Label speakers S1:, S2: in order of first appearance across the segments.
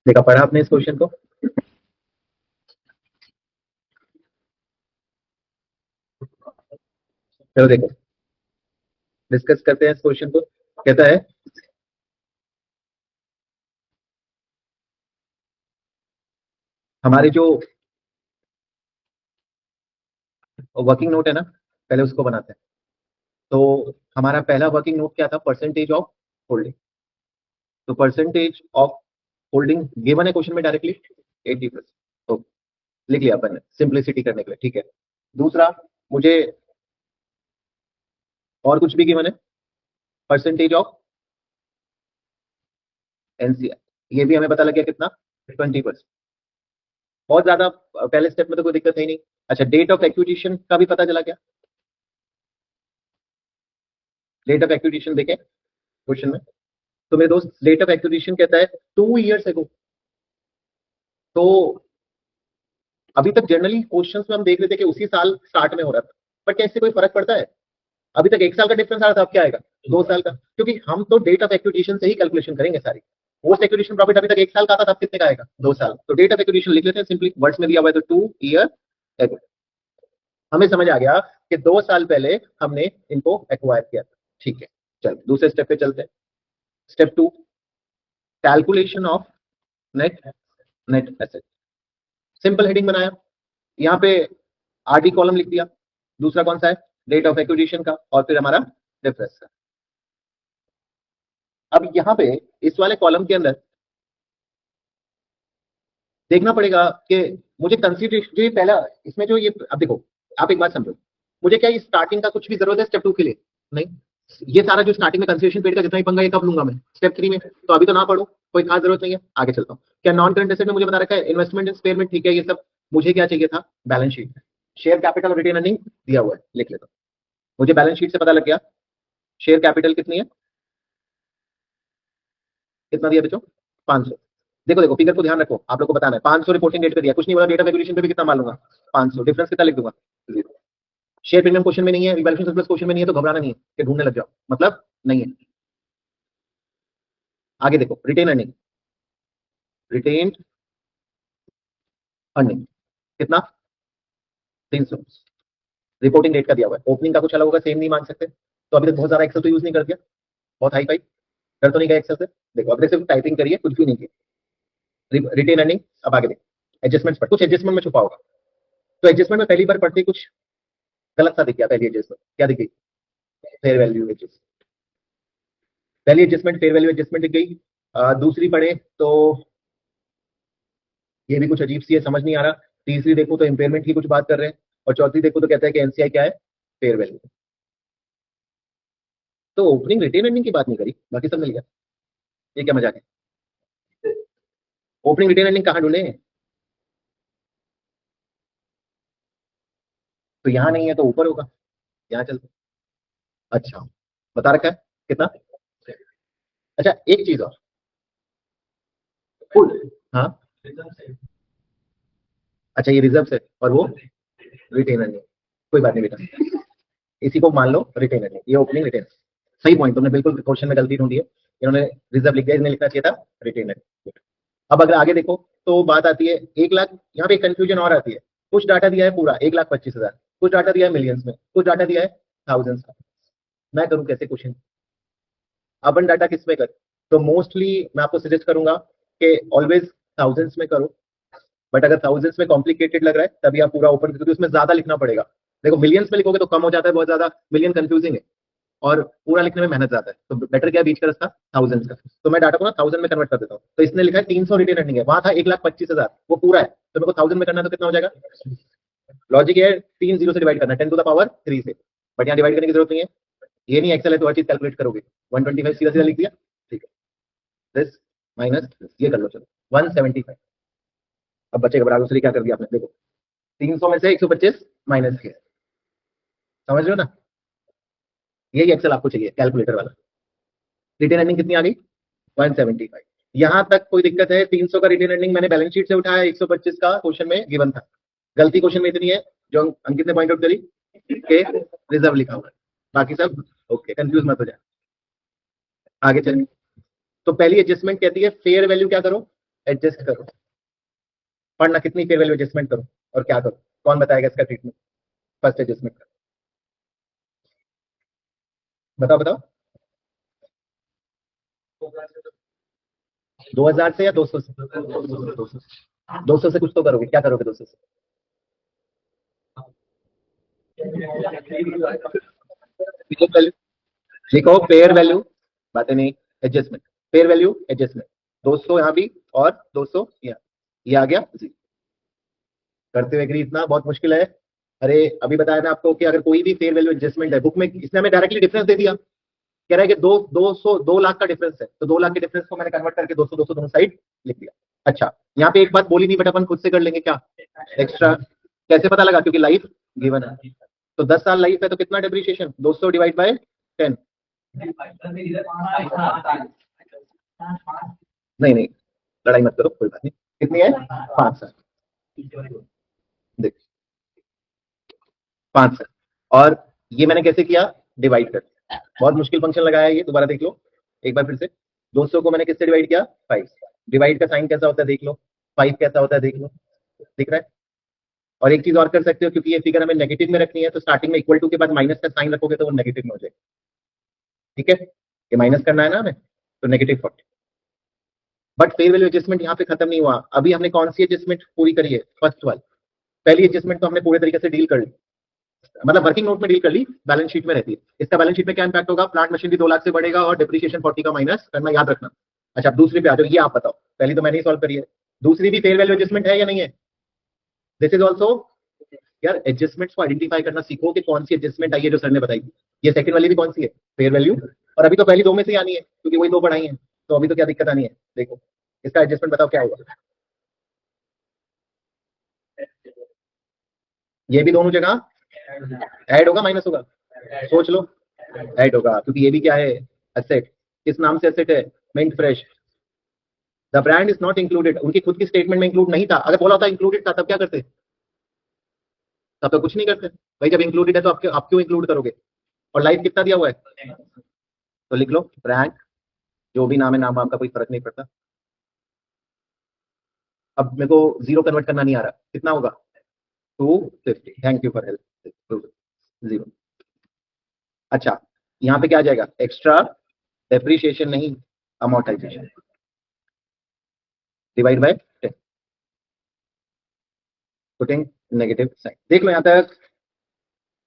S1: देखा, पढ़ा आपने इस क्वेश्चन को? चलो देखो, डिस्कस करते हैं इस क्वेश्चन को। कहता है हमारी जो वर्किंग नोट है ना, पहले उसको बनाते हैं। तो हमारा पहला वर्किंग नोट क्या था? Percentage of holding. तो परसेंटेज ऑफ होल्डिंग गिवन है क्वेश्चन में डायरेक्टली 80%। तो लिख लिया अपन ने सिंप्लिसिटी करने के लिए, ठीक है। दूसरा, मुझे और कुछ भी गिवन है, परसेंटेज ऑफ एनसीआर, ये भी हमें पता लग गया कितना, 20%। बहुत ज्यादा पहले स्टेप में तो कोई दिक्कत है ही नहीं। अच्छा, डेट ऑफ एक्विजिशन का भी पता चला क्या? डेट ऑफ एक्विजिशन देखें क्वेश्चन में, तो मेरे दोस्त डेट ऑफ एक्विजिशन कहता है 2 years ago। तो अभी तक जनरली क्वेश्चंस में हम देख रहे थे कि उसी साल स्टार्ट में हो रहा था, पर क्या इससे कोई फर्क पड़ता है? अभी तक 1 साल का डिफरेंस आ रहा था, अब क्या आएगा? 2 साल का, क्योंकि हम तो डेट ऑफ एक्विजिशन से ही कैलकुलेशन करेंगे सारी। पोस्ट एक्विजिशन प्रॉफिट अभी तक 1 साल का था, तब कितने का आएगा? 2 साल। तो डेट ऑफ एक्विजिशन लिख लेते हैं सिंपली, वर्ड्स में दिया हुआ है तो 2 year ago। हमें समझ आ गया कि 2 साल पहले हमने इनको एक्वायर किया था, ठीक है। चल दूसरे स्टेप पे चलते हैं। Step 2, calculation of net net asset. Simple heading बनाया, यहाँ पे आरडी कॉलम लिख दिया। दूसरा कौन सा है? डेट ऑफ एक्विजिशन का, और फिर हमारा डिफरेंस का। अब यहाँ पे इस वाले कॉलम के अंदर देखना पड़ेगा कि मुझे कंसिडरेशन जो ये पहला इसमें जो ये, अब देखो आप एक बात समझो, मुझे क्या ये स्टार्टिंग का कुछ भी जरूरत है स्टेप 2 के लिए? नहीं। ये सारा जो स्टार्टिंग में कंसिडरेशन पेड का जितना भी पंगा ये कब लूंगा मैं? स्टेप 3 में। तो अभी तो ना पढ़ो, कोई खास जरूरत नहीं है, आगे चलता हूँ। क्या नॉन करंट एसेट में मुझे बता रखा है इन्वेस्टमेंट इन स्पेयरमेंट, ठीक है, ये सब। मुझे क्या चाहिए था? Balance sheet. शेयर कैपिटल और रिटेन अर्निंग दिया हुआ है, लिख लेता हूँ। मुझे बैलेंस शीट से पता लग गया शेयर कैपिटल कितनी है, कितना दिया बच्चों? 500। देखो देखो फिगर को ध्यान रखो, आप लोग को बताना है। 500 रिपोर्टिंग डेट पे दिया, कुछ नहीं बोला। डेट ऑफ एक्विजिशन पे भी कितना मान लूंगा? 500। डिफरेंस कितना लिख दूंगा? 0। शेयर प्रीमियम क्वेश्चन में नहीं है, रिवैल्यूएशन सरप्लस क्वेश्चन में नहीं है, तो घबराना नहीं है कि ढूंढने लग जाओ, मतलब नहीं है। आगे देखो, रिटेन अर्निंग। रिटेन अर्निंग कितना? 300। रिपोर्टिंग डेट का दिया हुआ है, ओपनिंग का कुछ अलग होगा, सेम नहीं मान सकते। तो अभी तक बहुत सारा एक्सेल तो यूज नहीं कर दिया, बहुत हाई फाई कर तो नहीं गया एक्सेल से। देखो अभी सिर्फ टाइपिंग करिए, कुछ भी नहीं किया। Retained earning. अब आगे देखो एडजस्टमेंट पर, कुछ एडजस्टमेंट में छुपा होगा। तो एडजस्टमेंट में पहली बार पढ़ते ही कुछ गलत सा दिख गया। पहली एडजस्टमेंट क्या दिख गई? Fair value adjust. पहली एडजस्टमेंट फेयर वैल्यू एडजस्टमेंट दिख गई। दूसरी पढ़े तो ये भी कुछ अजीब सी है, समझ नहीं आ रहा। तीसरी देखो तो इम्पेयरमेंट की कुछ बात कर रहे हैं, और चौथी देखो तो कहता है कि एनसीआई क्या है? Fair value. तो ओपनिंग रिटेन अर्निंग की बात नहीं करी, बाकी सब मिल गया। ये क्या मजाक है? ओपनिंग रिटेन अर्निंग कहाँ ढूंढे? तो यहाँ नहीं है तो ऊपर होगा, यहाँ चलते। अच्छा, बता रखा है कितना? अच्छा एक चीज और, फुल। हाँ। अच्छा ये रिजर्व है, और वो रिटेन अर्निंग। कोई बात नहीं बेटा, इसी को मान लो रिटेन अर्निंग, ये ओपनिंग रिटेन। सही पॉइंट, तुमने बिल्कुल क्वेश्चन में गलती ढूंढी है। इन्होंने रिजर्व लिख दिया, इन्हें लिखना चाहिए था रिटेन अर्निंग। अब अगर आगे देखो तो बात आती है 1 लाख। यहाँ पे कंफ्यूजन और आती है। कुछ डाटा दिया है पूरा 1,25,000, कुछ डाटा दिया है मिलियंस में, कुछ डाटा दिया है थाउजेंड्स का। मैं करूँ कैसे क्वेश्चन? अपन डाटा किस में कर? तो मोस्टली मैं आपको सजेस्ट करूंगा कि ऑलवेज थाउजेंड्स में करो। बट अगर थाउजेंड्स में कॉम्प्लिकेटेड लग रहा है तभी आप पूरा ओपन, क्योंकि उसमें ज्यादा लिखना पड़ेगा। देखो मिलियंस में लिखोगे तो कम हो जाता है बहुत ज्यादा, मिलियन कंफ्यूजिंग है, और पूरा लिखने में मेहनत ज्यादा है। तो बेटर क्या है, बीच का रास्ता थाउजेंड का। तो मैं डाटा को ना थाउजेंड में कन्वर्ट कर देता हूँ। तो इसने लिखा है 300 रिटेन अर्निंग है, वहां था 1,25,000, वो पूरा है। तो मेरे को थाउजेंड में करना है तो कितना हो जाएगा? लॉजिक है 3 0 से डिवाइड करना है, 10 to the power 3 से। बट यहाँ डिवाइड करने की जरूरत नहीं है, ये नहीं एक्सेल है तो हर चीज कैलकुलेट करोगे। 125 सीधा सीधा लिख दिया, ठीक है। दिस माइनस ये कर लो, चलो 175। अब बच्चे घबरा, दूसरी क्या कर दिया आपने? देखो 300 में से 125 माइनस किया। समझ रहे हो ना? यही एक्सेल आपको चाहिए, कैलकुलेटर वाला। रिटेन अर्निंग कितनी आ गई? 175। यहां तक कोई दिक्कत है? 300 का रिटेन अर्निंग मैंने बैलेंस शीट से उठाया, 125 का क्वेश्चन में गिवन था। गलती क्वेश्चन में इतनी है जो अंकित ने पॉइंट आउट करी कि रिजर्व लिखा हुआ है, बाकी सब ओके, कंफ्यूज मत हो जाए। आगे चलिए। तो पहली एडजस्टमेंट कहती है फेयर वैल्यू क्या करो? एडजस्ट करो, पढ़ना कितनी फेयर वैल्यू एडजस्टमेंट करो और क्या करो, कौन बताएगा इसका ट्रीटमेंट फर्स्ट एडजस्टमेंट का? बताओ बताओ। 2000 से या 200 से? 200 से कुछ तो करोगे, क्या करोगे 200 से? लिखो फेयर वैल्यू, बातें नहीं, एडजस्टमेंट, फेयर वैल्यू एडजस्टमेंट, 200 यहाँ भी और 200 यहाँ, ये आ गया जी। करते हुए एग्री, इतना बहुत मुश्किल है? अरे अभी बताया ना आपको कि अगर कोई भी फेयर वैल्यू एडजस्टमेंट है बुक में, इसने हमें डायरेक्टली डिफरेंस दे दिया, कह रहा है कि 2 लाख का डिफरेंस है, तो 2 लाख के डिफरेंस को मैंने कन्वर्ट करके 200 200 दोनों साइड लिख दिया। अच्छा, यहाँ पे एक बात बोली नहीं, बट अपन खुद से कर लेंगे क्या, एक्स्ट्रा। कैसे पता लगा? क्योंकि लाइफ गिवन है, तो 10 साल लाइफ है तो कितना डेप्रिसिएशन, 200 डिवाइड बाय 10। नहीं नहीं, लड़ाई मत करो, कोई बात नहीं। कितनी है? 5 साल। देख 5 साल, और ये मैंने कैसे किया, डिवाइड कर, बहुत मुश्किल फंक्शन लगाया ये, दोबारा देख लो एक बार फिर से। 200 को मैंने किससे डिवाइड किया? 5। डिवाइड का साइन कैसा होता है देख लो, 5 कैसा होता है देख लो, दिख रहा है? और एक चीज और कर सकते हो, क्योंकि ये फिगर हमें नेगेटिव में रखनी है, तो स्टार्टिंग में इक्वल टू के बाद माइनस का साइन रखोगे तो वो नेगेटिव में हो जाएगा। ठीक है, ये माइनस करना है ना हमें, तो -40। बट फेयर वैल्यू एडजस्टमेंट यहाँ पे खत्म नहीं हुआ, अभी हमने कौन सी एडजस्टमेंट पूरी करी है? फर्स्ट वाली। पहली एडजस्टमेंट तो हमने पूरे तरीके से डील कर ली, मतलब वर्किंग नोट में डील कर ली, बैलेंस शीट में रहती है। इसका बैलेंस शीट में क्या इंपैक्ट होगा? प्लांट मशीनरी 2 लाख से बढ़ेगा और डिप्रिसिएशन 40 का माइनस करना, याद रखना। अच्छा, अब दूसरी पे आ जाओ, ये आप बताओ, पहली तो मैंने ही सॉल्व करी है, दूसरी भी फेयर वैल्यू एडजस्टमेंट है या नहीं है? दिस इज ऑल्सो, यार एडजस्टमेंट्स को आइडेंटिफाई करना सीखो कि कौन सी एडजस्टमेंट आई है जो सर ने बताई। ये सेकंड वाली भी कौन सी है? Fair value. और अभी तो पहली दो में से ही आनी है, क्योंकि वही दो पढ़ाई है, तो अभी तो क्या दिक्कत आनी है? देखो इसका एडजस्टमेंट बताओ क्या होगा। ये भी दोनों जगह ऐड होगा माइनस होगा? सोच लो, ऐड होगा, क्योंकि ये भी क्या है? एसेट। किस नाम से एसेट है? Mint fresh. The brand is not included, उनकी खुद की स्टेटमेंट में इंक्लूड नहीं था। अगर बोला होता इंक्लूडेड था तब क्या करते? तब तो कुछ नहीं करते भाई, जब इंक्लूडेड है तो आप क्यों इंक्लूड करोगे? और लाइफ कितना दिया हुआ है? तो लिख लो ब्रांड, जो भी नाम है, नाम आपका कोई फर्क नहीं पड़ता। अब मेरे को जीरो कन्वर्ट करना नहीं आ रहा, कितना होगा? 250। Thank you for help. Zero. अच्छा, यहाँ पे क्या आ जाएगा? एक्स्ट्रा डेप्रिसिएशन नहीं, amortisation, divide by 10, putting negative sign. देख लो यहाँ तक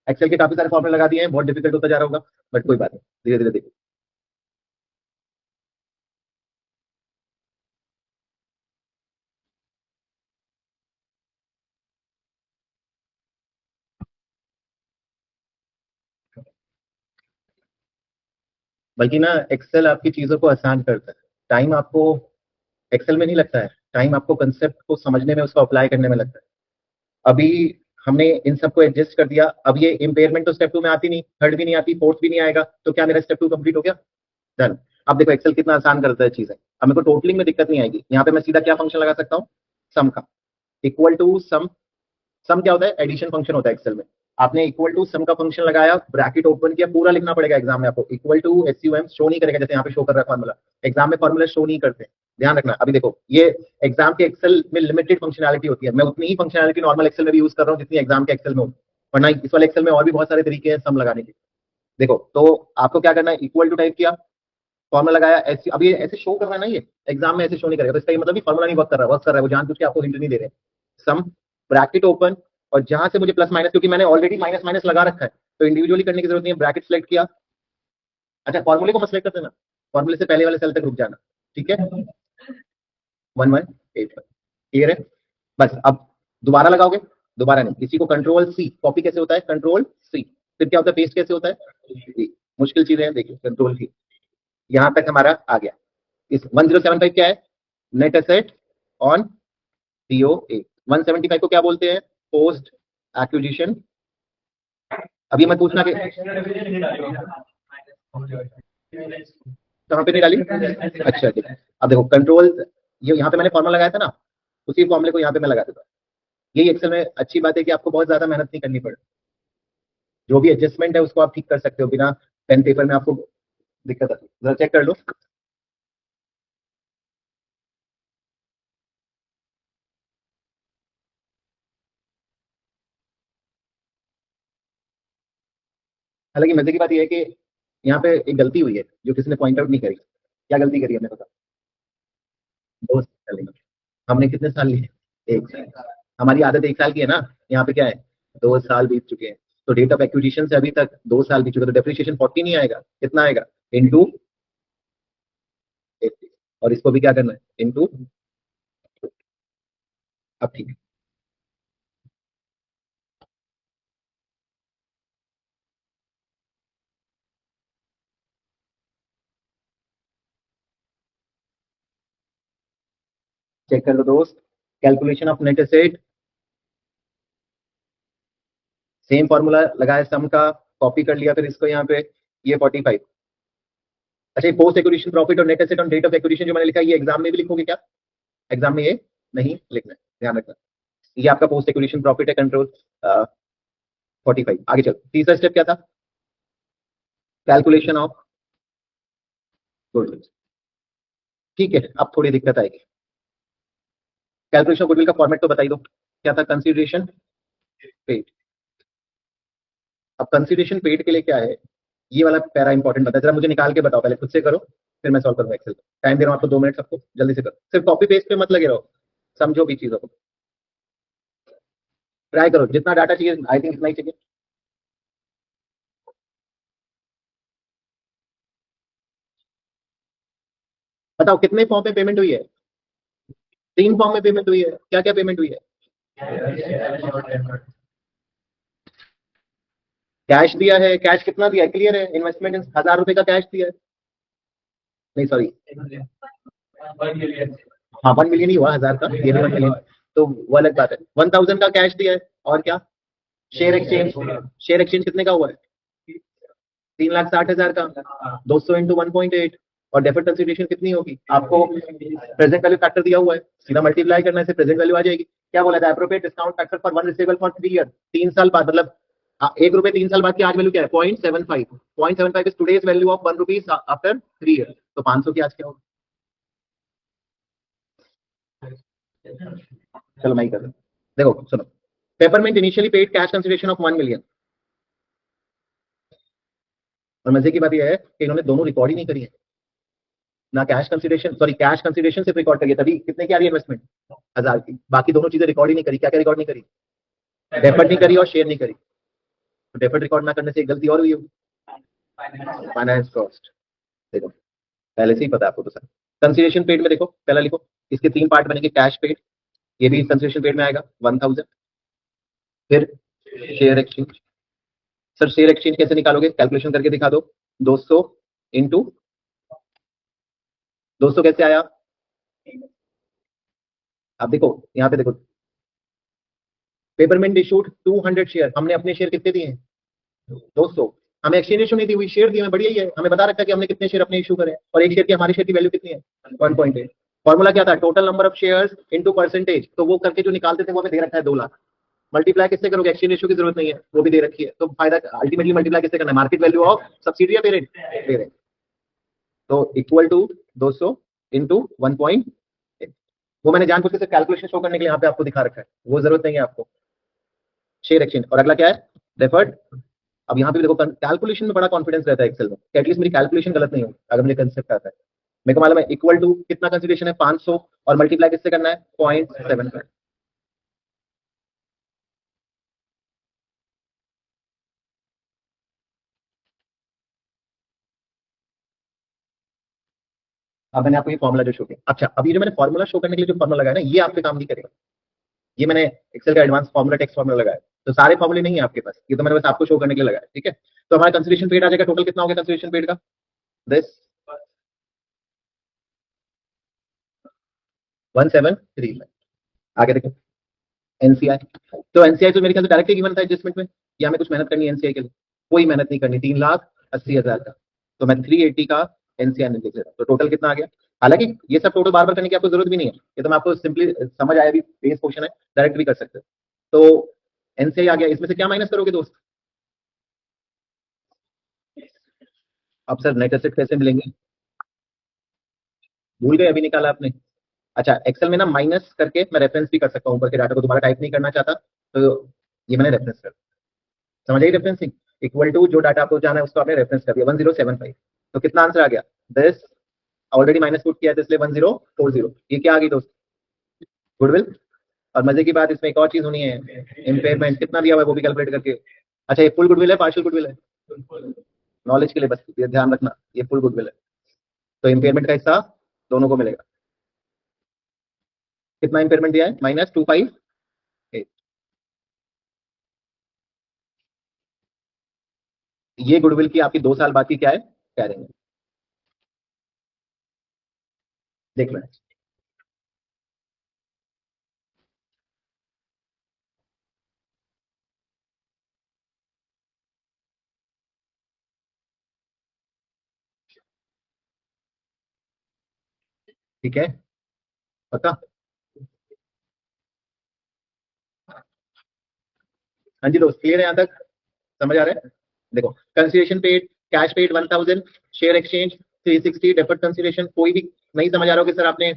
S1: एक्सेल के काफी सारे फॉर्मूले लगा दिए हैं, बहुत डिफिकल्ट होता जा रहा होगा, बट कोई बात नहीं, धीरे धीरे देखो। बल्कि ना एक्सेल आपकी चीजों को आसान करता है, टाइम आपको एक्सेल में नहीं लगता है, टाइम आपको कंसेप्ट को समझने में, उसको अप्लाई करने में लगता है। अभी हमने इन सबको एडजस्ट कर दिया, अब ये इम्पेयरमेंट तो स्टेप 2 में आती नहीं, थर्ड भी नहीं आती, फोर्थ भी नहीं आएगा, तो क्या मेरा स्टेप 2 कंप्लीट हो गया? डन। अब देखो एक्सेल कितना आसान करता है चीजें, अब मेरे को टोटलिंग में दिक्कत नहीं आएगी। यहाँ पे मैं सीधा क्या फंक्शन लगा सकता हूँ? सम का, इक्वल टू सम। सम क्या होता है? एडिशन फंक्शन होता है एक्सेल में। आपने इक्वल टू सम का फंक्शन लगाया, ब्रैकेट ओपन किया, पूरा लिखना पड़ेगा एग्जाम में आपको। इक्वल टू SUM शो नहीं करेगा, जैसे यहाँ पे शो कर रहा है फॉर्मूला, एग्जाम में फॉर्मूला शो नहीं करते, ध्यान रखना। अभी देखो ये एग्जाम के एक्सेल में लिमिटेड फंक्शनैलिटी होती है, मैं उतनी ही फंक्शनैलिटी नॉर्मल एक्सेल में भी यूज कर रहा हूँ जितनी एग्जाम के एक्सेल में हो, वरना इस वाले एक्सेल में और भी बहुत सारे तरीके हैं सम लगाने के। देखो तो आपको क्या करना है, इक्वल टू टाइप किया, फॉर्मूला लगाया, ऐसे अब ये ऐसे शो कर रहा है ना, ये एग्जाम में ऐसे शो नहीं करेगा, तो इसका मतलब फॉर्मूला नहीं वर्क कर रहा है, वर्क कर रहा है वो जानबूझ के आपको हिंट नहीं दे रहे। सम, ब्रैकेट ओपन, और जहां से मुझे प्लस माइनस, क्योंकि मैंने ऑलरेडी माइनस माइनस लगा रखा है तो इंडिविजुअली करने की जरूरत नहीं है, ब्रैकेट सेलेक्ट किया। अच्छा, फॉर्मूले को मत सेलेक्ट कर देना, फॉर्मूले से पहले वाले सेल तक रुक जाना, ठीक है? 1181, क्लियर है? बस अब दोबारा लगाओगे, दोबारा नहीं, किसी को कंट्रोल C कॉपी कैसे होता है? कंट्रोल C, फिर क्या होता है? पेस्ट कैसे होता है? मुश्किल चीजें हैं, देखिए कंट्रोल C। यहां तक हमारा आ गया। इस 1075 क्या है? Net asset on DOA। 175 को क्या बोलते हैं? Post acquisition. अभी मत पूछना कि कहाँ पे नहीं डाली। अच्छा ठीक है, अब देखो कंट्रोल, ये यहाँ पे मैंने फॉर्मूला लगाया था ना, उसी फॉर्मूले को यहाँ पे मैं लगा देता हूँ। यही एक्सेल में अच्छी बात है कि आपको बहुत ज्यादा मेहनत नहीं करनी पड़े, जो भी एडजस्टमेंट है उसको आप ठीक कर सकते हो बिना पेन पेपर में आपको दिक्कत आती है। जरा चेक कर लो। हालांकि मजे की बात यह है कि यहाँ पे एक गलती हुई है जो किसी ने पॉइंट आउट नहीं करी। क्या गलती करी हमने, पता? 2 साल लेंगे। हमने कितने साल लिए? 1 साल। हमारी आदत 1 साल की है ना। यहाँ पे क्या है, 2 साल बीत चुके हैं। तो डेट ऑफ एक्विजिशन से अभी तक 2 साल बीत चुके, तो डेप्रिसिएशन 40 नहीं आएगा, कितना आएगा? इंटू 80। और इसको भी क्या करना है, इंटू। अब ठीक है, चेक कर लो दोस्त। Calculation of net asset, same formula लगाया सम का, कॉपी कर लिया, फिर इसको यहाँ पे ये 45। अच्छा, ये पोस्ट एक्विजिशन प्रॉफिट और net asset on date of acquisition जो मैंने लिखा है, ये एग्जाम में भी लिखोगे क्या? एग्जाम में ये नहीं लिखना है, ध्यान रखना। ये आपका पोस्ट एक्विजिशन प्रॉफिट है, कंट्रोल 45। आगे चलो, तीसरा स्टेप क्या था? Calculation of goodwill. ठीक है, अब थोड़ी दिक्कत आएगी। कैलकुलेशन ऑफ गुडविल का फॉर्मेट तो बताई दो, क्या था? Consideration paid. अब कंसीडरेशन पेड के लिए क्या है, ये वाला पैरा इंपॉर्टेंट बता, जरा मुझे निकाल के बताओ, पहले खुद से करो, फिर मैं सॉल्व करूंगा एक्सेल। टाइम दे रहा हूं आपको 2 मिनट, सबको जल्दी से करो, सिर्फ कॉपी पेस्ट पे मत लगे रहो, समझो भी चीजों को, ट्राई करो, जितना डाटा चाहिए आई थिंक इतना ही चाहिए। बताओ कितने फॉर्म में पेमेंट हुई है? 3 फॉर्म में पेमेंट हुई है, क्या क्या पेमेंट हुई है? कैश दिया है, कैश कितना दिया है, क्लियर है? इन्वेस्टमेंट 1000 रुपए का कैश दिया है, नहीं सॉरी, हाँ 1 मिलियन ही हुआ, 1000 का, ये भी 1 मिलियन, तो वो अलग बात है। 1000 का कैश दिया है, और क्या? Share exchange. शेयर एक्सचेंज कितने का हुआ है? 3,60,000 का। 200 इंटू 1.8। और डेफर्ड कंसिडरेशन कितनी होगी आपको? प्रेजेंट वैल्यू फैक्टर दिया हुआ है, सीधा मल्टीप्लाई करने से प्रेजेंट वैल्यू आ जाएगी। क्या बोला था? Appropriate discount factor for one receivable for 3 year, 3 साल बाद, मतलब 1 रुपए 3 साल बाद की आज वैल्यू क्या है? 0.75। 0.75 is today's value of 1 rupees after 3 year. तो 500 की आज क्या होगी? चलो मैं ही कर रहा हूं। देखो सुनो, peppermint initially paid cash consideration of 1 million. और मजे की बात यह है कि इन्होंने दोनों रिकॉर्ड ही नहीं करी है ना, cash consideration, sorry cash consideration सिर्फ रिकॉर्ड करिए, तभी कितने की आ रही है इन्वेस्टमेंट? 1000 की। बाकी दोनों चीजें रिकॉर्ड ही नहीं करी। क्या क्या रिकॉर्ड नहीं करी? डेफर्ड नहीं करी और शेयर नहीं करी। तो डेफर्ड रिकॉर्ड ना करने से एक गलती और हुई होगी, फाइनेंस कॉस्ट। देखो पहले से ही पता है आपको तो सर। कंसिडरेशन पेड में देखो, पहला लिखो, इसके 3 पार्ट बनेंगे। कैश पेड, ये भी कंसिडरेशन पेड में आएगा 1000। फिर share exchange. Sir share exchange कैसे निकालोगे, कैलकुलेशन करके दिखा दो। 200 इंटू 200 कैसे आया? आप देखो यहाँ पे देखो, पेपरमेंट इशूड 200 शेयर, हमने अपने शेयर कितने दिए हैं? 200। हमें एक्सचेंज रेशियो नहीं दी हुई, शेयर दिए हैं, बढ़िया ही है, हमें बता रखा है कि हमने कितने शेयर अपने इशू करे हैं, और एक शेयर की, हमारे शेयर की वैल्यू कितनी है? 1.8। फॉर्मूला क्या था? Total number of shares into percentage, तो वो करके जो निकालते थे वो हमें दे रखा है 2 लाख। मल्टीप्लाई किससे करोगे? एक्सचेंज रेशियो की जरूरत नहीं है, वो भी दे रखी है, तो फायदा अल्टीमेटली मल्टीप्लाई किससे करना है? मार्केट वैल्यू ऑफ सब्सिडी या पेरेंट। तो इक्वल टू 200 इंटू 1.8। वो मैंने जानबूझ के कैलकुलेशन शो करने के लिए यहाँ पे आपको दिखा रखा है, वो जरूरत नहीं है आपको। शेयर एक्सचेंज, और अगला क्या है? डेफर्ड। अब यहाँ पे देखो, कैलकुलेशन में बड़ा कॉन्फिडेंस रहता है एक्सेल में, एटलीस्ट मेरी कैलकुलेशन गलत नहीं होगी अगर मुझे कंसेप्ट आता है। मेरे को मालूम है इक्वल टू कितना कंसिडरेशन है, 500, और मल्टीप्लाई किससे करना है? 0.75। अब मैंने आपको ये फॉर्मुला जो शो किया, अच्छा अब ये जो मैंने फॉर्मुला शो करने के लिए जो फॉर्मुला लगाया ना, ये आपके काम नहीं करेगा। ये मैंने एक्सेल का एडवांस फॉर्मुला, टेक्स्ट फॉर्मुला लगाया, तो सारे फॉर्मुले नहीं है आपके पास, ये तो मैंने बस आपको शो करने के लिए लगाया, ठीक है? तो हमारा कंसिडरेशन पेड आ जाएगा, टोटल कितना हो गया कंसिडरेशन पेड का? दिस 1,735। आगे देखो, एनसीआई। तो एनसीआई तो मेरे ख्याल से डायरेक्ट गिवन था एडजस्टमेंट में, या हमें कुछ मेहनत करनी है एनसीआई के लिए? कोई मेहनत नहीं करनी, 3,80,000 का, तो मैं 380 का एनसीआई में लिख लेता हूं। तो टोटल कितना आ गया? हालांकि ये सब टोटल बार बार करने की आपको जरूरत भी नहीं है, ये तो मैं आपको सिंपली समझ आया भी, बेस क्वेश्चन है, डायरेक्ट भी कर सकते हो। तो एनसीआई आ गया, इसमें से क्या माइनस करोगे दोस्त? अब सर नेट एसेट कैसे मिलेंगे? भूल गए, अभी निकाला आपने? अच्छा, एक्सेल में ना माइनस करके मैं रेफरेंस भी कर सकता हूँ, ऊपर के डाटा को दोबारा टाइप नहीं करना चाहता, तो ये मैंने रेफरेंस कर, समझ आई रेफरेंसिंग? इक्वल टू जो डाटा आपको जाना है उसको आपने रेफरेंस कर दिया 1075। तो कितना आंसर आ गया? दिस ऑलरेडी माइनस पुट किया था इसलिए 1040। ये क्या आ गई दोस्त? गुडविल। और मजे की बात इसमें एक और चीज होनी है, इम्पेयरमेंट कितना दिया हुआ है वो भी कैलकुलेट करके। अच्छा ये फुल गुडविल है पार्शियल गुडविल है? नॉलेज के लिए बस ये ध्यान रखना, ये फुल गुडविल है। तो इम्पेयरमेंट का हिस्सा दोनों को मिलेगा। कितना इम्पेयरमेंट दिया है? -258। ये गुडविल की आपकी 2 साल बाद की क्या है, कैरिंग है। देख लो। ठीक है, पक्का? हाँ जी दोस्त, क्लियर है यहाँ तक? समझ आ रहा है? देखो, consideration paid, cash paid 1000, share exchange 360, deferred consideration. कोई भी नहीं समझ आ रहा हो कि सर आपने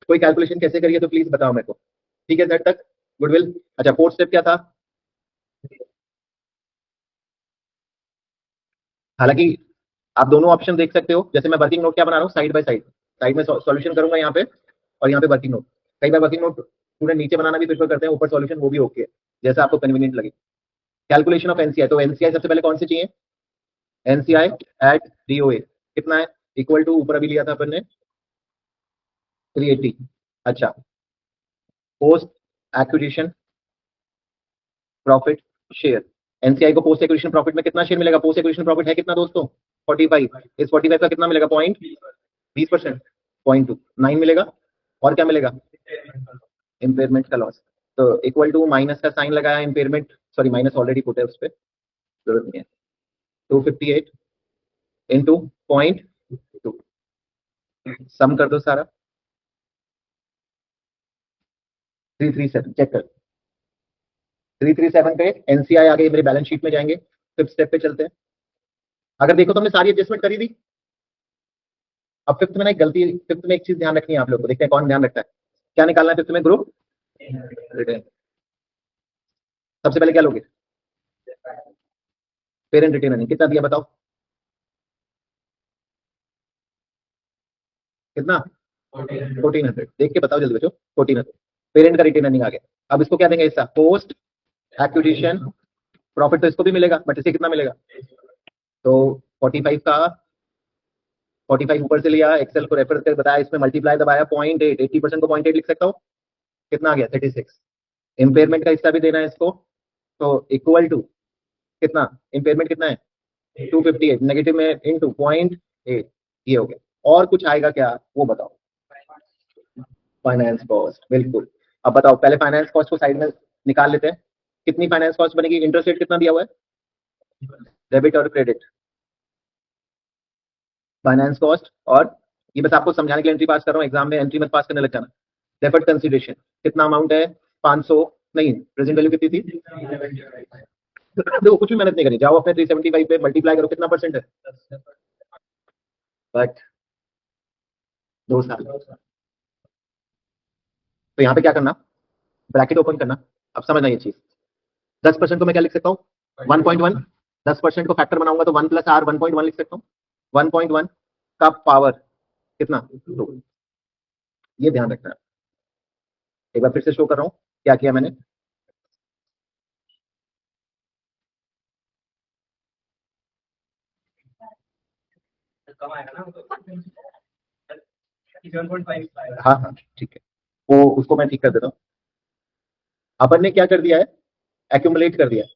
S1: कोई कैलकुलेशन कैसे करी है तो प्लीज बताओ मेरे को। ठीक है सर तक? गुडविल। अच्छा फोर्थ स्टेप क्या था? हालांकि आप दोनों ऑप्शन देख सकते हो, जैसे मैं वर्किंग नोट क्या बना रहा हूँ, साइड बाय साइड। साइड में सॉल्यूशन करूंगा यहाँ पे, और यहाँ पे वर्किंग नोट। कई बार वर्किंग नोट पूरे नीचे बनाना भी प्रेफर करते हैं, ऊपर सॉल्यूशन, वो भी ओके है, जैसा आपको कन्वीनियंट लगे। कैलकुलेशन ऑफ एनसीआई, तो एनसीआई सबसे पहले कौन से चाहिए? एनसीआई एट डीओए कितना है? इक्वल टू, ऊपर अभी लिया था अपन ने 380। अच्छा, post acquisition profit share. NCI को पोस्ट एक्विजिशन प्रॉफिट में कितना शेयर मिलेगा? पोस्ट एक्विजिशन प्रॉफिट है कितना दोस्तों? 45। इस 45 का कितना मिलेगा? पॉइंट 20%, 0.29 मिलेगा। और क्या मिलेगा? इम्पेयरमेंट का लॉस। तो इक्वल टू, माइनस का साइन लगाया, impairment, sorry minus already put है उस पर, जरूरत नहीं है। 258 इंटू 0.2, सम कर दो सारा। 337, चेक कर। 337 पे एनसीआई आ गई मेरे बैलेंस शीट में, जाएंगे फिफ्थ स्टेप पे चलते हैं। अगर देखो तो हमने सारी एडजस्टमेंट करी थी। अब फिफ्थ में ना एक गलती, फिफ्थ में एक चीज ध्यान रखनी है आप लोग को, देखते हैं कौन ध्यान रखता है। क्या निकालना है फिफ्थ में? Group return. सबसे पहले क्या लोगे? पेरेंट रिटेन अर्निंग कितना दिया बताओ? कितना? 1400। देख के बताओ जल्दी बच्चों। 1400 पेरेंट का रिटेन अर्निंग आ गया। अब इसको क्या देंगे हिस्सा? Post acquisition profit. तो इसको भी मिलेगा, बट इसे कितना मिलेगा? तो 45 का 45 ऊपर से लिया, एक्सेल को रेफर करके बताया, इसमें मल्टीप्लाई दबाया, 0.8, 80% को 0.8 लिख सकता हूँ। कितना आ गया? 36। इम्पेयरमेंट का हिस्सा भी देना है इसको, तो इक्वल टू कितना? इम्पेयरमेंट कितना है? 258 नेगेटिव में इंटू 0.8, ये हो गया। और कुछ आएगा क्या वो बताओ? फाइनेंस कॉस्ट, बिल्कुल। अब बताओ, पहले फाइनेंस कॉस्ट को साइड में निकाल लेते हैं। कितनी फाइनेंस कॉस्ट बनेगी? इंटरेस्ट रेट कितना दिया हुआ है? डेबिट और क्रेडिट, फाइनेंस कॉस्ट। और ये बस आपको समझाने के लिए एंट्री पास कर रहा हूँ, एग्जाम में एंट्री मत पास करने लग जाना। डेफर्ड कंसीडरेशन कितना अमाउंट है? 500, नहीं प्रेजेंट वैल्यू कितनी थी? देखो कुछ भी मेहनत नहीं करी, जाओ अपने 375 पे मल्टीप्लाई करो, कितना परसेंट है? बट 2 साल। तो यहाँ पे क्या करना? ब्रैकेट ओपन करना। अब समझना ये चीज, 10% को मैं क्या लिख सकता हूँ? 1.1। 10% को फैक्टर बनाऊंगा तो 1 प्लस आर 1.1 लिख सकता हूँ। 1.1 का पावर कितना? 2। ये ध्यान रखना है। एक बार फिर से शो कर रहा हूँ क्या किया मैंने। हाँ हाँ ठीक है, वो उसको मैं ठीक कर देता हूँ। अपन ने क्या कर दिया है? एक्यूमुलेट कर दिया है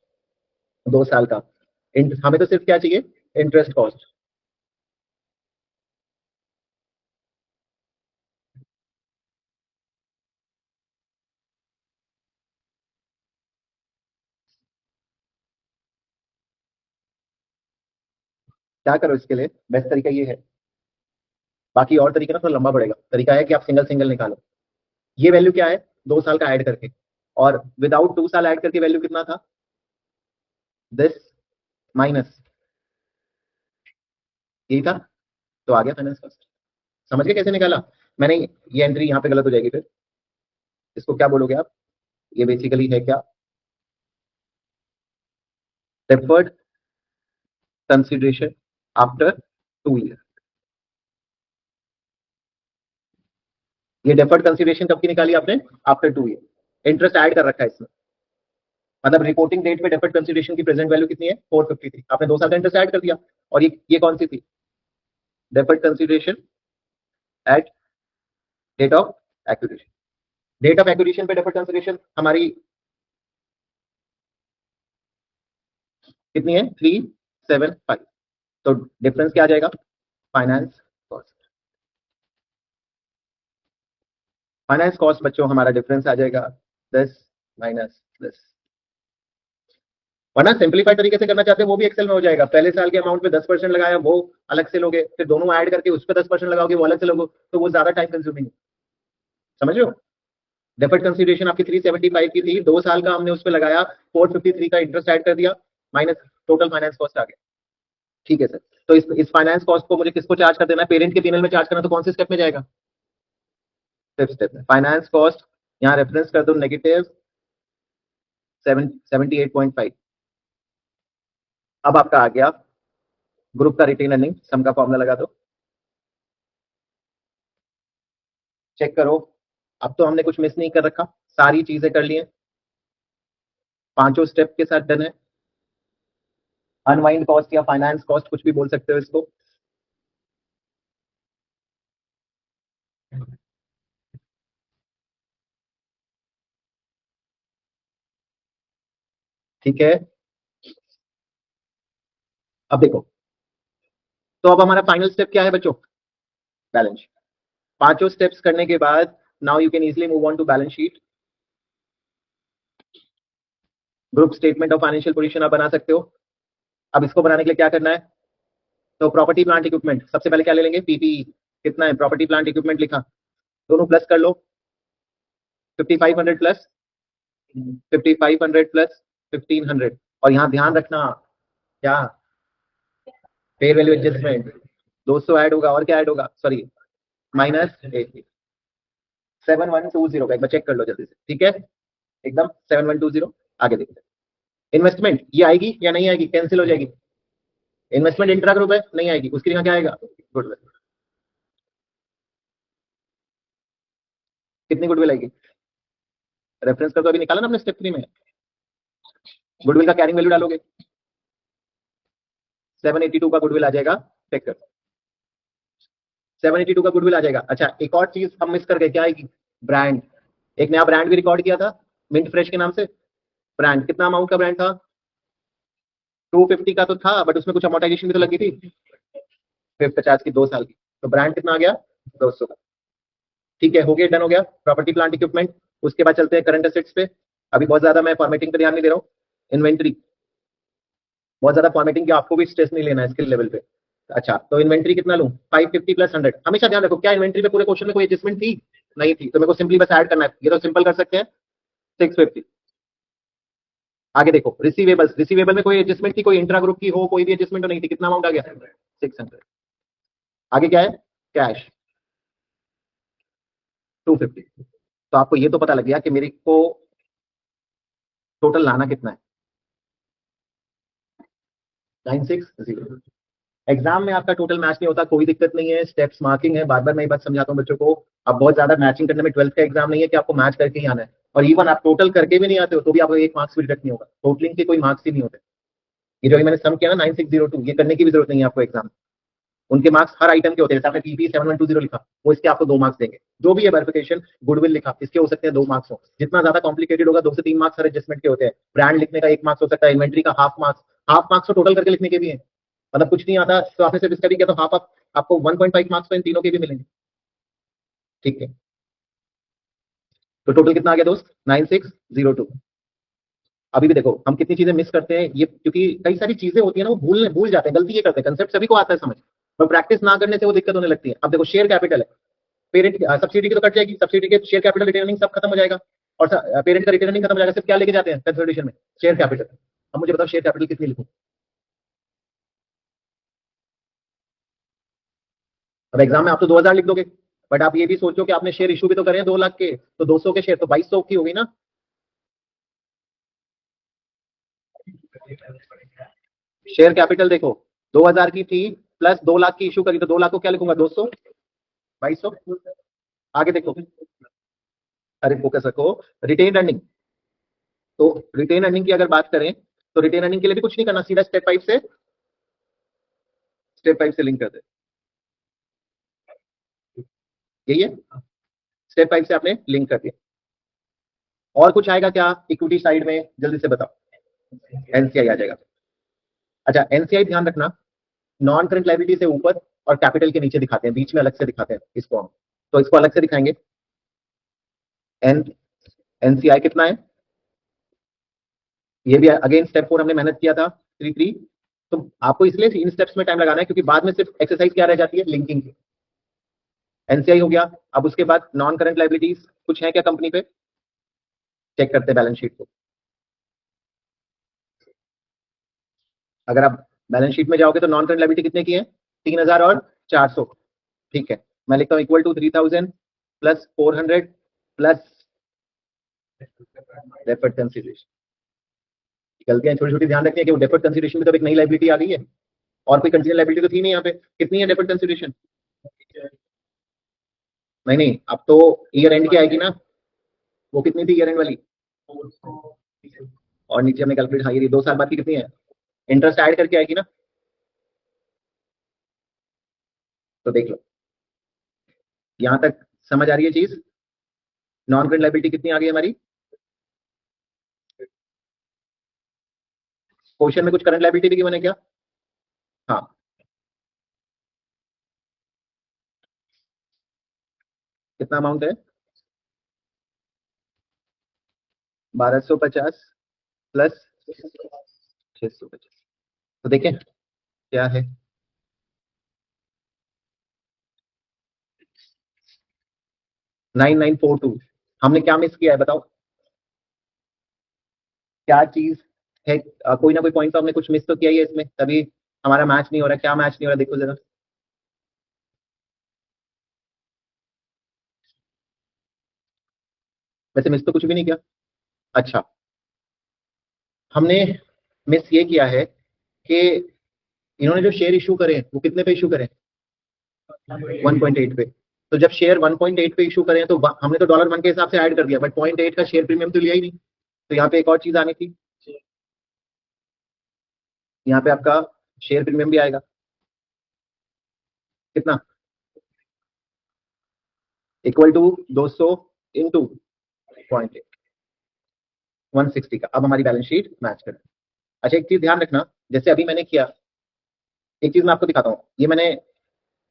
S1: 2 साल का। हमें तो सिर्फ क्या चाहिए? Interest cost. क्या करो इसके लिए, बेस्ट तरीका ये है। बाकी और तरीका ना थोड़ा लंबा पड़ेगा। तरीका है कि आप सिंगल सिंगल निकालो। ये वैल्यू क्या है? 2 साल का ऐड करके, और विदाउट 2 साल ऐड करके वैल्यू कितना था? दिस माइनस, यही था। तो आ गया फाइनेंस कॉस्ट। समझ गए कैसे निकाला मैंने? ये एंट्री यहाँ पे गलत हो जाएगी फिर। इसको क्या बोलोगे आप? ये बेसिकली है क्या? Deferred consideration after 2 year. ये डेफर्ड कंसिडरेशन कब की निकाली आपने? After 2 year. इंटरेस्ट ऐड कर रखा है इसमें, मतलब रिपोर्टिंग डेट पे डेफर्ड कंसिडरेशन की प्रेजेंट वैल्यू कितनी है? 453। आपने 2 साल का इंटरेस्ट ऐड कर दिया। और ये कौन सी थी? Deferred consideration at date of acquisition. Date of acquisition पे डेफर्ड कंसिडरेशन हमारी कितनी है? 375। तो डिफरेंस क्या आ जाएगा? Finance cost. फाइनेंस कॉस्ट बच्चों हमारा डिफरेंस आ जाएगा 10 माइनस 10। वरना सिंपलीफाइड तरीके से करना चाहते हैं वो भी एक्सेल में हो जाएगा। पहले साल के अमाउंट पे 10% लगाया वो अलग से लोगे, फिर दोनों ऐड करके उस पर 10% लगाओगे वो अलग से लोगो, तो वो ज्यादा टाइम कंज्यूमिंग है। समझ रहे हो? डेफर्ड कंसीडरेशन आपकी 375 की थी, 2 साल का हमने उस पर लगाया, 453 का इंटरेस्ट ऐड कर दिया, माइनस टोटल फाइनेंस कॉस्ट आ गया। ठीक है सर। तो इस फाइनेंस कॉस्ट को मुझे किसको चार्ज कर देना है? पेरेंट के पीएनएल में चार्ज करना। तो कौन से स्टेप में जाएगा? फिफ्थ स्टेप में। फाइनेंस कॉस्ट यहाँ रेफरेंस कर दो नेगेटिव 78.5। अब आपका आ गया ग्रुप का रिटेन अर्निंग, सम का फॉर्मूला लगा दो, चेक करो। अब तो हमने कुछ मिस नहीं कर रखा, सारी चीजें कर ली हैं, 5 स्टेप के साथ डन है। अनवाइंड कॉस्ट या फाइनेंस कॉस्ट कुछ भी बोल सकते हो इसको। ठीक है, अब देखो, तो अब हमारा फाइनल स्टेप क्या है बच्चों? Balance sheet. 5 स्टेप्स करने के बाद now you can easily move on to balance sheet. Group statement of financial position आप बना सकते हो। अब इसको बनाने के लिए क्या करना है? तो प्रॉपर्टी प्लांट इक्विपमेंट सबसे पहले क्या ले लेंगे? पीपीई। कितना है? प्रॉपर्टी प्लांट इक्विपमेंट लिखा, दोनों प्लस कर लो, 5500 प्लस 5500 प्लस 1500। और यहाँ ध्यान रखना क्या? फेयर वैल्यू एडजस्टमेंट 200 ऐड होगा, और क्या ऐड होगा? सॉरी, माइनस 7120 का एक बार चेक कर लो जल्दी से। ठीक है, एकदम 7120। आगे देखते हैं। इन्वेस्टमेंट ये आएगी या नहीं आएगी? कैंसिल हो जाएगी। इन्वेस्टमेंट इंट्रा ग्रुप है, नहीं आएगी। उसके लिए क्या आएगा? गुडविल। कितनी गुडविल आएगी? रेफरेंस कर दो, अभी निकाला ना अपने स्टेप 3 में। गुडविल का कैरिंग वैल्यू डालोगे, 782 का गुडविल आ जाएगा। चेक कर, 782 का गुडविल आ जाएगा। अच्छा, एक और चीज हम मिस कर गए, क्या आएगी? ब्रांड। एक नया ब्रांड भी रिकॉर्ड किया था मिंट फ्रेश के नाम से। ब्रांड कितना अमाउंट का ब्रांड था? 250 का तो था, बट उसमें कुछ अमोर्टाइजेशन भी तो लगी थी, फिर 50 की 2 साल की। तो ब्रांड कितना आ गया? 200 का। ठीक है, हो गया, डन हो गया प्रॉपर्टी प्लांट इक्विपमेंट। उसके बाद चलते हैं करंट एसेट्स पे। अभी बहुत ज्यादा मैं फॉर्मेटिंग पे ध्यान नहीं दे रहा हूँ। इन्वेंट्री, बहुत ज्यादा फॉर्मेटिंग की आपको भी स्ट्रेस नहीं लेना है स्किल लेवल पे। अच्छा, तो इन्वेंट्री कितना लूं? 550 प्लस 100। हमेशा ध्यान रखो, क्या इन्वेंट्री पे पूरे क्वेश्चन में कोई एडजस्टमेंट थी? नहीं थी, तो मेरे को सिंपली बस ऐड करना है। ये तो सिंपल कर सकते हैं, 650। आगे देखो, रिसीवेबल्स, रिसीवेबल में कोई एडजस्टमेंट थी? कोई इंट्रा ग्रुप की हो, कोई भी एडजस्टमेंट तो नहीं थी। कितना अमाउंट आ गया? 600। आगे क्या है? कैश 250। तो आपको ये तो पता लग गया कि मेरे को टोटल लाना कितना है, 960। एग्जाम में आपका टोटल मैच नहीं होता, कोई दिक्कत नहीं है, स्टेप्स मार्किंग है। बार बार मैं ये बात समझाता हूँ बच्चों को। अब बहुत ज्यादा मैचिंग करने में 12th का एग्जाम नहीं है कि आपको मैच करके ही आना है। और इवन आप टोटल करके भी नहीं आते हो तो भी आपको 1 मार्क्स भी रिडक्ट नहीं होगा। टोटलिंग के कोई मार्क्स ही नहीं होते। ये जो मैंने सम किया ना 9602, ये करने की भी जरूरत नहीं है आपको एग्जाम। उनके मार्क्स हर आइटम के होते हैं। जैसे आपने पीपी 7120 लिखा, वो इसके आपको 2 मार्क्स देंगे। जो भी है वेरिफिकेशन, गुडविल लिखा, इसके हो सकते हैं 2 मार्क्स हो। जितना ज्यादा कॉम्प्लिकेटेड होगा 2 से 3 मार्क्स हर एडजस्टमेंट के होते हैं। ब्रांड लिखने का 1 मार्क्स हो सकता है, इन्वेंट्री का हाफ मार्क्स। हाफ मार्क्स तो टोटल करके लिखने के भी है। मतलब कुछ नहीं आता तो आपने सिर्फ स्टडी किया तो हाफ आपको 1.5 मार्क्स तो इन तीनों के भी मिलेंगे। ठीक है, तो टोटल कितना आ गया दोस्त? 9602। अभी भी देखो हम कितनी चीजें मिस करते हैं, ये क्योंकि कई सारी चीजें होती है ना, वो भूल जाते हैं, गलती ये करते हैं। कंसेप्ट सभी को आता है समझ, पर प्रैक्टिस ना करने से वो दिक्कत होने लगती है। अब देखो, शेयर कैपिटल है, पेरेंट सब्सिडी की तो कट जाएगी, सब्सिडी के शेयर कैपिटल रिटर्निंग सब खत्म हो जाएगा, और पेरेंट का रिटर्निंग खत्म हो जाएगा। सिर्फ क्या लेके जाते हैं कंसोलिडेशन में? Share capital. अब मुझे बताओ शेयर कैपिटल कितनी लिखूं? अब एग्जाम में आप तो 2000 लिख दोगे, बट आप ये भी सोचो कि आपने शेयर इशू भी तो करे हैं 2 लाख के, तो 200 के शेयर तो 2200 की होगी ना। शेयर कैपिटल देखो 2000 की थी प्लस 2 लाख की इशू करी, तो 2 लाख को क्या लिखूंगा, 200, 2200। आगे देखो, अरे फोकस रखो, रिटेन अर्निंग। तो रिटेन अर्निंग की अगर बात करें तो रिटेन अर्निंग के लिए भी कुछ नहीं करना, सीधा स्टेप 5 से लिंक कर दे, यही है, स्टेप 5 से आपने लिंक कर दिया। और कुछ आएगा क्या इक्विटी साइड में, जल्दी से बताओ। एनसीआई आ जाएगा। अच्छा, एनसीआई ध्यान रखना, नॉन करंट लायबिलिटी से ऊपर और कैपिटल के नीचे दिखाते हैं, बीच में अलग से दिखाते हैं इसको हम, तो इसको अलग से दिखाएंगे। एन एनसीआई कितना है, ये भी अगेन स्टेप 4 हमने मेहनत किया था 3 तो आपको इसलिए इन स्टेप्स में टाइम लगाना है क्योंकि बाद में सिर्फ एक्सरसाइज क्या रह जाती है, लिंकिंग की। एनसीआई हो गया, अब उसके बाद नॉन करंट लायबिलिटीज कुछ है क्या कंपनी पे, चेक करते हैं बैलेंस शीट को। अगर आप बैलेंस शीट में जाओगे तो नॉन करंट लायबिलिटी कितने की है, 3000 और 400, ठीक है। मैं लिखता हूँ equal to 3000 plus 400 plus deferred consideration. गलतियां छोटी छोटी ध्यान रखनी है कि वो डेफर्ड कंसीडरेशन भी तो एक नई लायबिलिटी आ गई है, और कोई कंटीन्यूअस लायबिलिटी तो थी नहीं यहाँ पे। कितनी है डेफर्ड कंसीडरेशन, नहीं नहीं, अब तो ईयर एंड की आएगी ना, वो कितनी थी ईयर एंड वाली, और नीचे हमने कैलकुलेट, हाँ ये 2 साल बाद की कितनी है, इंटरेस्ट ऐड करके आएगी ना। तो देख लो, यहां तक समझ आ रही है चीज। नॉन करंट लायबिलिटी कितनी आ गई हमारी, क्वेश्चन में कुछ करंट लायबिलिटी भी गिवन है क्या, हाँ, कितना अमाउंट है, 1250 प्लस 650। तो देखें क्या है, 9942। हमने क्या मिस किया है बताओ, क्या चीज है, कोई ना कोई पॉइंट तो हमने कुछ मिस तो किया ही है इसमें, तभी हमारा मैच नहीं हो रहा। क्या मैच नहीं हो रहा, देखो जरा, वैसे मिस तो कुछ भी नहीं किया। अच्छा, हमने मिस ये किया है कि इन्होंने जो शेयर इशू करे वो कितने पे इशू करें, 1.8 पे। तो जब शेयर 1.8 पे इशू करें तो हमने तो $1 के हिसाब से ऐड कर दिया, बट 0.8 का शेयर प्रीमियम तो लिया ही नहीं। तो यहाँ पे एक और चीज आनी थी, यहाँ पे आपका शेयर प्रीमियम भी आएगा, कितना, इक्वल टू 200 इंटू 0.8, 160 का। अब हमारी बैलेंस शीट मैच करें। अच्छा, एक चीज ध्यान रखना, जैसे अभी मैंने किया, एक चीज मैं आपको दिखाता हूँ, ये मैंने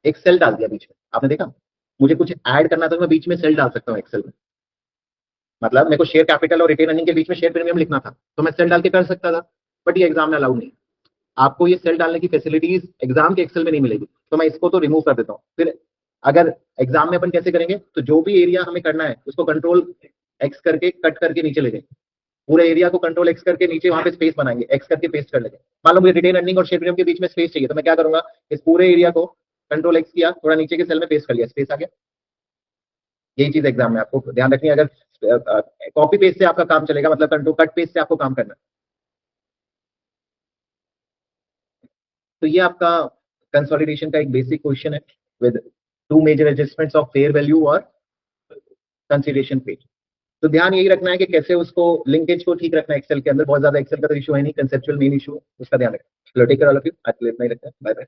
S1: एक सेल डाल दिया बीच में, आपने देखा, मुझे कुछ ऐड करना था तो मैं बीच में सेल डाल सकता हूँ एक्सेल में। मतलब मेरे को शेयर कैपिटल और रिटेन अर्निंग के बीच में शेयर प्रीमियम लिखना था तो मैं सेल डाल के कर सकता था, बट ये एग्जाम में अलाउड नहीं। आपको ये सेल डालने की फैसिलिटीज एग्जाम के एक्सेल में नहीं मिलेगी, तो मैं इसको तो रिमूव कर देता हूँ। फिर अगर एग्जाम में अपन कैसे करेंगे, तो जो भी एरिया हमें करना है उसको कंट्रोल एक्स करके कट करके नीचे ले जाएंगे, पूरे एरिया को कंट्रोल एक्स करके नीचे वहां पे स्पेस बनाएंगे, एक्स करके पेस्ट कर लेंगे। मान लो मुझे रिटेन अर्निंग और शेयर प्रीमियम के बीच में स्पेस चाहिए, तो मैं क्या करूंगा, इस पूरे एरिया को कंट्रोल एक्स किया, थोड़ा नीचे के सेल में पेस्ट कर लिया, स्पेस आ गया। यही चीज एग्जाम में आपको ध्यान रखनी है। अगर कॉपी पेस्ट से आपका काम चलेगा, मतलब कंट्रोल कट पेस्ट से आपको काम करना है। तो ये आपका कंसोलिडेशन का एक बेसिक क्वेश्चन है with 2 major adjustments of fair value और कंसीडरेशन पेज। तो ध्यान यही रखना है कि कैसे उसको लिंकेज को ठीक रखना है एक्सेल के अंदर। बहुत ज्यादा एक्सेल का तो इशू है नहीं, कंसेप्चुअल मेन इशू, उसका ध्यान रखना। चलो take care all of you, आज के लिए इतना ही रखते हैं, बाय बाय।